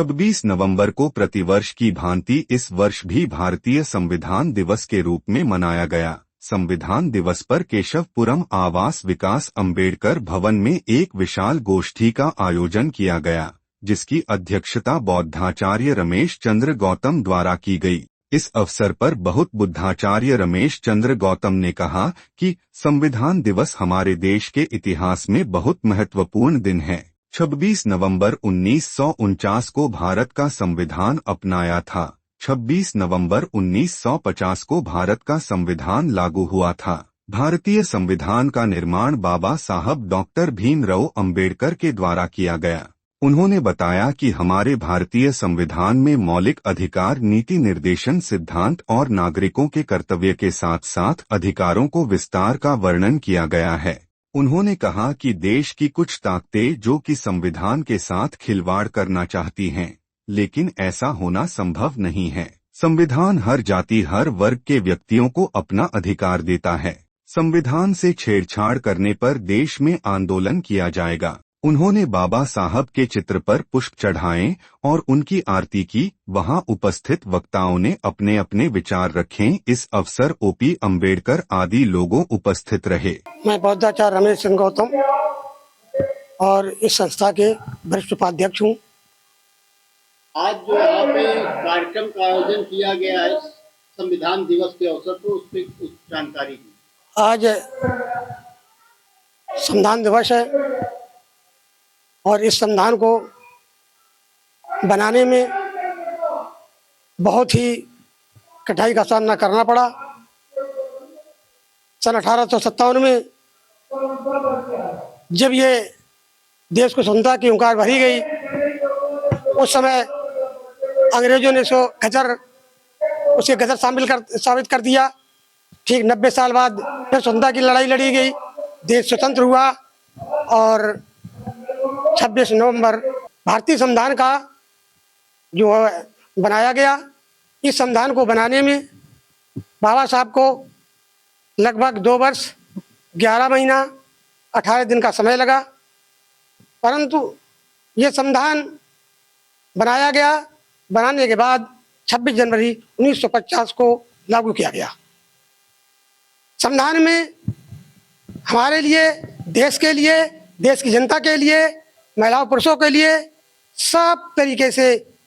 26 नवंबर को प्रतिवर्ष की भांति इस वर्ष भी भारतीय संविधान दिवस के रूप में मनाया गया। संविधान दिवस पर केशवपुरम आवास विकास अंबेडकर भवन में एक विशाल गोष्ठी का आयोजन किया गया, जिसकी अध्यक्षता बौद्धाचार्य रमेश चंद्र गौतम द्वारा की गई। इस अवसर पर बहुत बुद्धाचार्य रमेश चंद्र गौतम ने कहा कि संविधान दिवस हमारे देश के इतिहास में बहुत महत्वपूर्ण दिन है। 26 नवंबर 1949 को भारत का संविधान अपनाया था। 26 नवंबर 1950 को भारत का संविधान लागू हुआ था। भारतीय संविधान का निर्माण बाबा साहब डॉक्टर भीमराव अंबेडकर के द्वारा किया गया। उन्होंने बताया कि हमारे भारतीय संविधान में मौलिक अधिकार, नीति निर्देशन सिद्धांत और नागरिकों के कर्तव्य के साथ साथ अधिकारों को विस्तार का वर्णन किया गया है। उन्होंने कहा कि देश की कुछ ताकतें जो कि संविधान के साथ खिलवाड़ करना चाहती हैं, लेकिन ऐसा होना संभव नहीं है। संविधान हर जाति, हर वर्ग के व्यक्तियों को अपना अधिकार देता है। संविधान से छेड़छाड़ करने पर देश में आंदोलन किया जाएगा। उन्होंने बाबा साहब के चित्र पर पुष्प चढ़ाए और उनकी आरती की। वहां उपस्थित वक्ताओं ने अपने अपने विचार रखे। इस अवसर ओपी अंबेडकर आदि लोगों उपस्थित रहे। मैं बौद्धाचार्य रमेश चंद्र गौतम और इस संस्था के वरिष्ठ उपाध्यक्ष हूँ। आज जो यहाँ पे कार्यक्रम का आयोजन किया गया है संविधान दिवस के अवसर पर, उस पर कुछ जानकारी दी। आज संविधान दिवस है और इस संविधान को बनाने में बहुत ही कठिनाई का सामना करना पड़ा। सन 1857 में जब ये देश को स्वतंत्रता की हुंकार भरी गई, उस समय अंग्रेजों ने उसे गदर साबित कर दिया। ठीक 90 साल बाद फिर स्वतंत्रता की लड़ाई लड़ी गई, देश स्वतंत्र हुआ और 26 नवंबर भारतीय संविधान का जो बनाया गया। इस संविधान को बनाने में बाबा साहब को लगभग 2 वर्ष 11 महीना 18 दिन का समय लगा, परंतु ये संविधान बनाया गया। बनाने के बाद 26 जनवरी 1950 को लागू किया गया। संविधान में हमारे लिए, देश के लिए, देश की जनता के लिए, महिलाओं पुरुषों के लिए सब तरीके से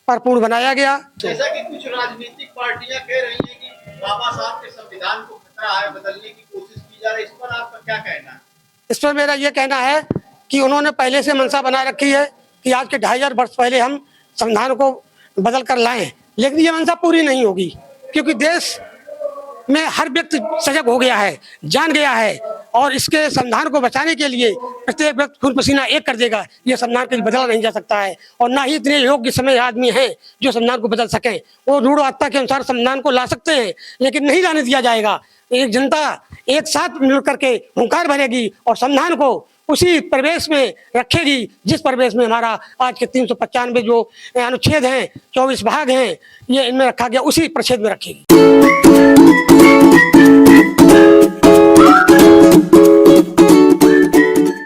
भरपूर बनाया गया। जैसा कि कुछ राजनीतिक पार्टियां कह रही हैं कि बाबा साहब के संविधान को खतरा है, बदलने की कोशिश की जा रही है, इस पर आपका क्या कहना है? इस पर मेरा ये कहना है कि उन्होंने पहले से मंशा बनाए रखी है कि आज के 2500 वर्ष पहले हम संविधान को बदल कर लाएं, लेकिन ये मंशा पूरी नहीं होगी, क्योंकि देश में हर व्यक्ति सजग हो गया है, जान गया है और इसके संविधान को बचाने के लिए प्रत्येक व्यक्ति खून पसीना एक कर देगा। ये संविधान कभी बदला नहीं जा सकता है और ना ही इतने योग्य समय आदमी हैं जो संविधान को बदल सकें। वो रूढ़वादिता के अनुसार संविधान को ला सकते हैं, लेकिन नहीं लाने दिया जाएगा। एक जनता एक साथ मिल करके हुंकार भरेगी और संविधान को उसी परिवेश में रखेगी जिस परिवेश में हमारा आज के 395 जो अनुच्छेद हैं, 24 भाग हैं, ये इनमें रखा गया, उसी परिच्छेद में रखेगी।